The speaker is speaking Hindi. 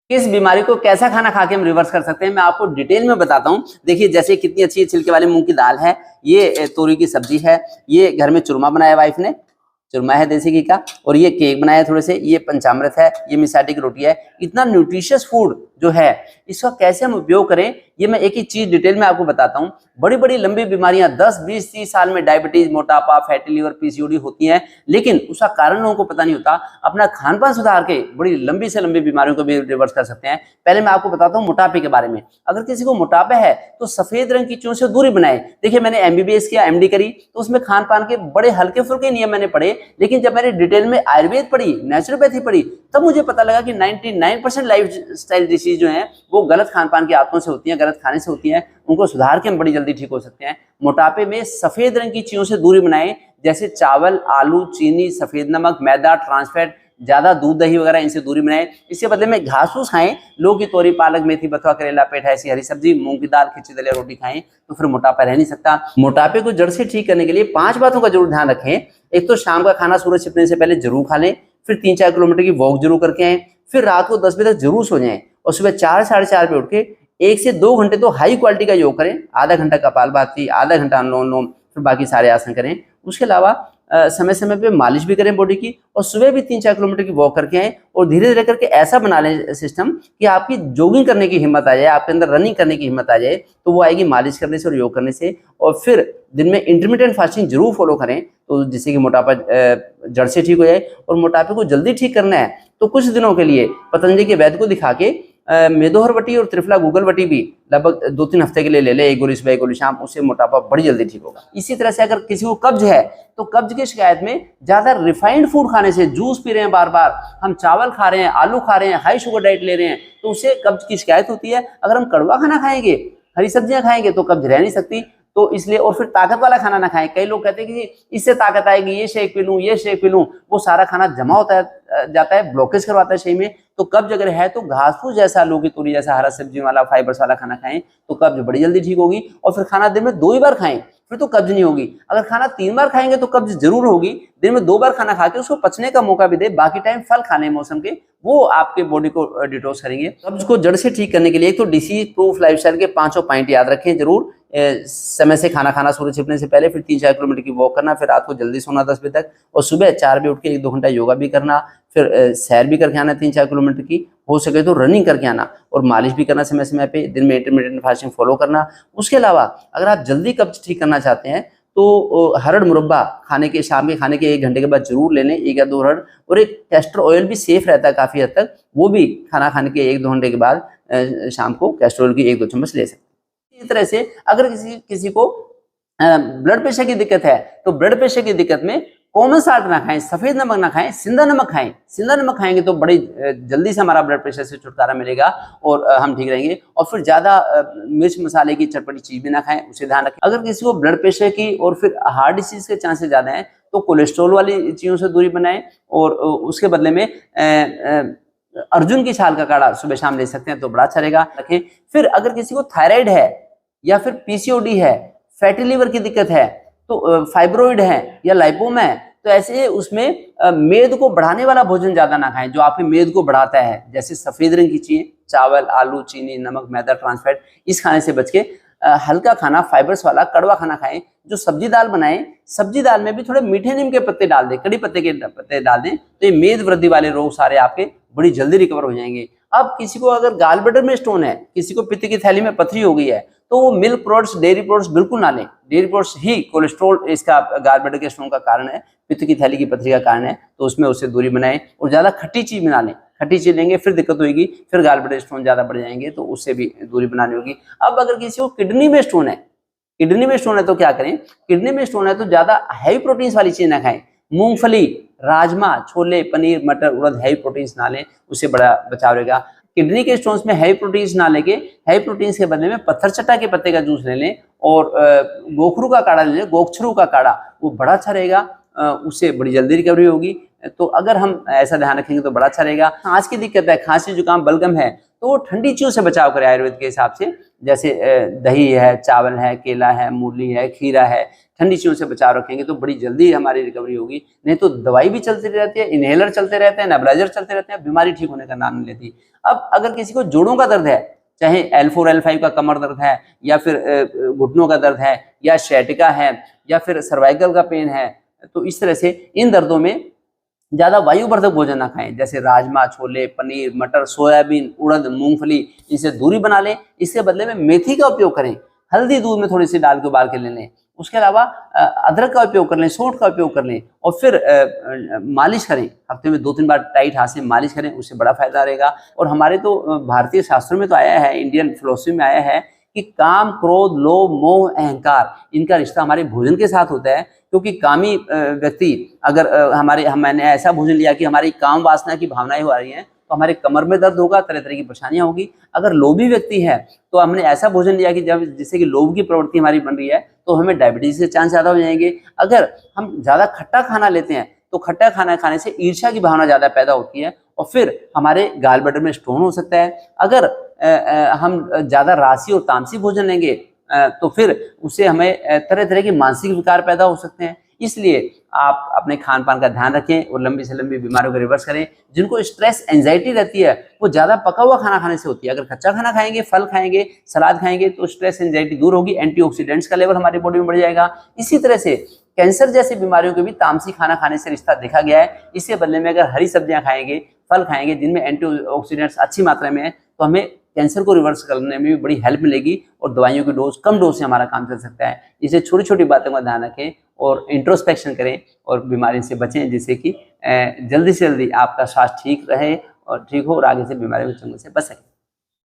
किस बीमारी को कैसा खाना खा के हम रिवर्स कर सकते हैं, मैं आपको डिटेल में बताता हूँ। देखिए, जैसे कितनी अच्छी छिलके वाली मूंग की दाल है, ये तोरी की सब्जी है, ये घर में चूरमा बनाया वाइफ ने, चूरमा है देसी घी का, और ये केक बनाया थोड़े से, ये पंचामृत है, ये मिसाटी की रोटी है। इतना न्यूट्रिशियस फूड जो है, इसका कैसे हम उपयोग करें, ये मैं एक ही चीज डिटेल में आपको बताता हूँ। बड़ी बड़ी लंबी बीमारियां 10, 20, 30 साल में डायबिटीज, मोटापा, फैटी लिवर, पीसीओडी होती हैं, लेकिन उसका कारण लोगों को पता नहीं होता। अपना खान पान सुधार के बड़ी लंबी से लंबी बीमारियों को भी रिवर्स कर सकते हैं। पहले मैं आपको बताता हूँ मोटापे के बारे में। अगर किसी को मोटापा है तो सफेद रंग की चीजों से दूरी बनाए। देखिए, मैंने एमबीबीएस किया, एमडी करी, तो उसमें खान पान के बड़े हल्के फुल्के नियम मैंने पढ़े, लेकिन जब मैंने डिटेल में आयुर्वेद पढ़ी, नेचुरोपैथी पढ़ी, तब मुझे पता लगा कि 99% लाइफ स्टाइल डिसीज जो है वो गलत खान पान की आदतों से होती हैं, गलत खाने से होती हैं। उनको सुधार के हम बड़ी जल्दी ठीक हो सकते हैं। मोटापे में सफेद रंग की चीजों से दूरी बनाएं, जैसे चावल, आलू, चीनी, सफेद नमक, मैदा, ट्रांसफैट, ज्यादा दूध, दही वगैरह, इनसे दूरी बनाएं। इसके बदले में घास फूस खाएं, लौकी, तोरी, पालक, मेथी, बथुआ, करेला, पेठा, ऐसी हरी सब्जी, मूंग की दाल, खिचड़ी, दलिया, रोटी खाएं, तो फिर मोटापा रह नहीं सकता। मोटापे को जड़ से ठीक करने के लिए 5 बातों का जरूर ध्यान रखें। एक तो शाम का खाना सूरज छिपने से पहले जरूर खा लें, फिर 3-4 किलोमीटर की वॉक जरूर करके आए, फिर रात को 10 बजे तक जरूर सो जाएं, और सुबह 4, साढ़े 4 पे उठ के 1 से 2 घंटे तो हाई क्वालिटी का योग करें। आधा घंटा कपालभाति, आधा घंटा अनुलोम विलोम, फिर बाकी सारे आसन करें। उसके अलावा समय समय पे मालिश भी करें बॉडी की, और सुबह भी 3-4 किलोमीटर की वॉक करके आए, और धीरे धीरे करके ऐसा बना लें सिस्टम कि आपकी जॉगिंग करने की हिम्मत आ जाए, आपके अंदर रनिंग करने की हिम्मत आ जाए, तो वो आएगी मालिश करने से और योग करने से। और फिर दिन में इंटरमिटेंट फास्टिंग जरूर फॉलो करें, तो जिससे कि मोटापा जड़ से ठीक हो जाए। और मोटापे को जल्दी ठीक करना है तो कुछ दिनों के लिए पतंजलि के वैद्य को दिखा के मेदोहरवटी और त्रिफला गूगलवटी भी लगभग 2-3 हफ्ते के लिए ले ले, 1 गोली सुबह 1 गोली शाम, उससे मोटापा बड़ी जल्दी ठीक होगा। इसी तरह से अगर किसी को कब्ज है, तो कब्ज की शिकायत में ज्यादा रिफाइंड फूड खाने से, जूस पी रहे हैं बार बार, हम चावल खा रहे हैं, आलू खा रहे हैं, हाई शुगर डाइट ले रहे हैं, तो उससे कब्ज की शिकायत होती है। अगर हम कड़वा खाना खाएंगे, हरी सब्जियां खाएंगे, तो कब्ज रह नहीं सकती। तो इसलिए, और फिर ताकत वाला खाना ना खाएं। कई लोग कहते हैं कि इससे ताकत आएगी, ये शेक पी लूं, ये शेक पी लूं, वो सारा खाना जमा होता है, जाता है, ब्लॉकेज करवाता है शरीर में। तो कब्ज अगर है तो घास फूस जैसा, लौकी, तोरी जैसा हरा सब्जियों वाला, फाइबर्स वाला खाना खाएं, तो कब्ज बड़ी जल्दी ठीक होगी। और फिर खाना दिन में 2 ही बार खाएं, फिर तो कब्ज नहीं होगी। अगर खाना 3 बार खाएंगे तो कब्ज जरूर होगी। दिन में 2 बार खाना खा के उसको पचने का मौका भी दे, बाकी टाइम फल खाने मौसम के, वो आपके बॉडी को डिटॉक्स करेंगे। कब्ज को जड़ से ठीक करने के लिए एक तो डिसीज प्रूफ लाइफस्टाइल के 5 पॉइंट याद रखें जरूर। समय से खाना खाना सूरज छिपने से पहले, फिर 3-4 किलोमीटर की वॉक करना, फिर रात को जल्दी सोना 10 बजे तक, और सुबह 4 बजे उठ के 1-2 घंटा योगा भी करना, फिर सैर भी करके आना 3-4 किलोमीटर की, हो सके तो रनिंग करके आना, और मालिश भी करना समय समय पे, दिन में इंटरमिटेंट फास्टिंग फॉलो करना। उसके अलावा अगर आप जल्दी कब्ज ठीक करना चाहते हैं तो हरड़ मुरब्बा खाने के, शाम के खाने के 1 घंटे के बाद जरूर ले लें, 1 या 2 हरड़। और एक कैस्टर ऑयल भी सेफ रहता है काफी हद तक, वो भी खाना खाने के 1-2 घंटे के बाद शाम को कैस्टर ऑयल की 1-2 चम्मच ले सकते हैं। इसी तरह से अगर किसी को ब्लड प्रेशर की दिक्कत है, तो ब्लड प्रेशर की दिक्कत में कॉमन साल्ट ना खाएं, सफेद नमक ना खाएं, सिंधा नमक खाएं। सिंधा नमक खाएंगे तो बड़ी जल्दी से हमारा ब्लड प्रेशर से छुटकारा मिलेगा, और हम ठीक रहेंगे। और फिर ज्यादा मिर्च मसाले की चटपटी चीज भी ना खाएं, उसे ध्यान रखें। अगर किसी को ब्लड प्रेशर की और फिर हार्ट डिसीज के चांसेस ज्यादा हैं, तो कोलेस्ट्रॉल वाली चीजों से दूरी बनाएं, और उसके बदले में अर्जुन की छाल का काढ़ा सुबह शाम ले सकते हैं, तो बड़ा अच्छा रहेगा, रखें। फिर अगर किसी को थायराइड है, या फिर पीसीओडी है, फैटी लिवर की दिक्कत है, तो फाइब्रोइड है, या लाइपोमा है, तो ऐसे उसमें मेद को बढ़ाने वाला भोजन ज्यादा ना खाएं, जो आपके मेद को बढ़ाता है, जैसे सफेद रंग की चीजें, चावल, आलू, चीनी, नमक, मैदा, ट्रांसफैट, इस खाने से बच के हल्का खाना, फाइबर्स वाला कड़वा खाना खाएं। जो सब्जी दाल बनाएं, सब्जी दाल में भी थोड़े मीठे नीम के पत्ते डाल दें, कड़ी पत्ते के पत्ते डाल दें, तो ये मेद वृद्धि वाले रोग सारे आपके बड़ी जल्दी रिकवर हो जाएंगे। अब किसी को अगर गाल ब्लैडर में स्टोन है, किसी को पित्त की थैली में पथरी हो गई है, तो वो मिल्क प्रोडक्ट्स, डेयरी प्रोडक्ट्स बिल्कुल ना लें। डेयरी प्रोडक्ट्स ही कोलेस्ट्रॉल, इसका गाल ब्लैडर के स्टोन का कारण है, पित्त की थैली की पथरी का कारण है, तो उसमें उससे दूरी बनाएं। और ज्यादा खट्टी चीज बना लें, खट्टी चीज लेंगे फिर दिक्कत होगी, फिर गाल ब्लैडर स्टोन ज्यादा बढ़ जाएंगे, तो उससे भी दूरी बनानी होगी। अब अगर किसी को किडनी में स्टोन है, किडनी में स्टोन है तो क्या करें? किडनी में स्टोन है तो ज्यादा हैवी प्रोटीन्स वाली चीज ना खाएं। मूंगफली, राजमा, छोले, पनीर, मटर, उड़द हैवी प्रोटीन्स ना लें, उससे बड़ा बचाव रहेगा। किडनी के स्टोन्स में हैवी प्रोटीन्स ना लेके हैवी प्रोटीन्स के बदले में पत्थर चट्टा के पत्ते का जूस ले लें, और गोखरू का काढ़ा ले लें, गोखरू का काढ़ा, वो बड़ा अच्छा रहेगा, उससे बड़ी जल्दी रिकवरी होगी। तो अगर हम ऐसा ध्यान रखेंगे तो बड़ा अच्छा रहेगा। खांसी की दिक्कत है, खांसी जुकाम बलगम है, तो ठंडी चीजों से बचाव करें आयुर्वेद के हिसाब से, जैसे दही है, चावल है, केला है, मूली है, खीरा है, ठंडी चीजों से बचाव रखेंगे तो बड़ी जल्दी हमारी रिकवरी होगी। नहीं तो दवाई भी चलती रहती है, इनहेलर चलते रहते हैं, नेबुलाइजर चलते रहते हैं, बीमारी ठीक होने का नाम नहीं लेती। अब अगर किसी को जोड़ों का दर्द है, चाहे L4 L5 का कमर दर्द है, या फिर घुटनों का दर्द है, या sciatica है, या फिर सर्वाइकल का पेन है, तो इस तरह से इन दर्दों में ज्यादा वायुवर्धक भोजन ना खाएं, जैसे राजमा, छोले, पनीर, मटर, सोयाबीन, उड़द, मूंगफली, इनसे दूरी बना लें। इसके बदले में मेथी का उपयोग करें, हल्दी दूध में थोड़ी सी डाल के उबाल के ले लें। उसके अलावा अदरक का उपयोग कर लें, सौंठ का उपयोग कर लें, और फिर मालिश करें, हफ्ते में 2-3 बार टाइट हाथ से मालिश करें, उससे बड़ा फायदा रहेगा। और हमारे तो भारतीय शास्त्रों में तो आया है, इंडियन फिलोसफी में आया है कि काम, क्रोध, लोभ, मोह, अहंकार, इनका रिश्ता हमारे भोजन के साथ होता है। क्योंकि कामी व्यक्ति अगर मैंने ऐसा भोजन लिया कि हमारी काम वासना की भावनाएं हो रही हैं, तो हमारे कमर में दर्द होगा, तरह तरह की परेशानियां होगी। अगर लोभी व्यक्ति है तो हमने ऐसा भोजन लिया कि जब जिससे कि लोभ की प्रवृत्ति हमारी बन रही है, तो हमें डायबिटीज के चांस ज्यादा हो जाएंगे। अगर हम ज्यादा खट्टा खाना लेते हैं तो खट्टा खाना खाने से ईर्ष्या की भावना ज्यादा पैदा होती है, और फिर हमारे गाल ब्लैडर में स्टोन हो सकता है। अगर हम ज्यादा राशि और तामसी भोजन लेंगे तो फिर उससे हमें तरह तरह के मानसिक विकार पैदा हो सकते हैं। इसलिए आप अपने खान पान का ध्यान रखें और लंबी से लंबी बीमारियों को रिवर्स करें। जिनको स्ट्रेस एंजाइटी रहती है वो ज्यादा पका हुआ खाना खाने से होती है। अगर कच्चा खाना खाएंगे, फल खाएंगे, सलाद खाएंगे, तो स्ट्रेस एंजाइटी दूर होगी, एंटीऑक्सीडेंट्स का लेवल हमारी बॉडी में बढ़ जाएगा। इसी तरह से कैंसर जैसी बीमारियों के भी तामसी खाना खाने से रिश्ता देखा गया है। इसके बदले में अगर हरी सब्जियां खाएंगे, फल खाएंगे जिनमें एंटीऑक्सीडेंट्स अच्छी मात्रा में है, तो हमें कैंसर को रिवर्स करने में भी बड़ी हेल्प मिलेगी, और दवाइयों की डोज कम डोज से हमारा काम चल सकता है। इसे छोटी छोटी बातों का ध्यान रखें और इंट्रोस्पेक्शन करें और बीमारी से बचें, जिससे कि जल्दी से जल्दी आपका स्वास्थ्य ठीक रहे और ठीक हो और आगे से बीमारियों के चंगुल से बच सके।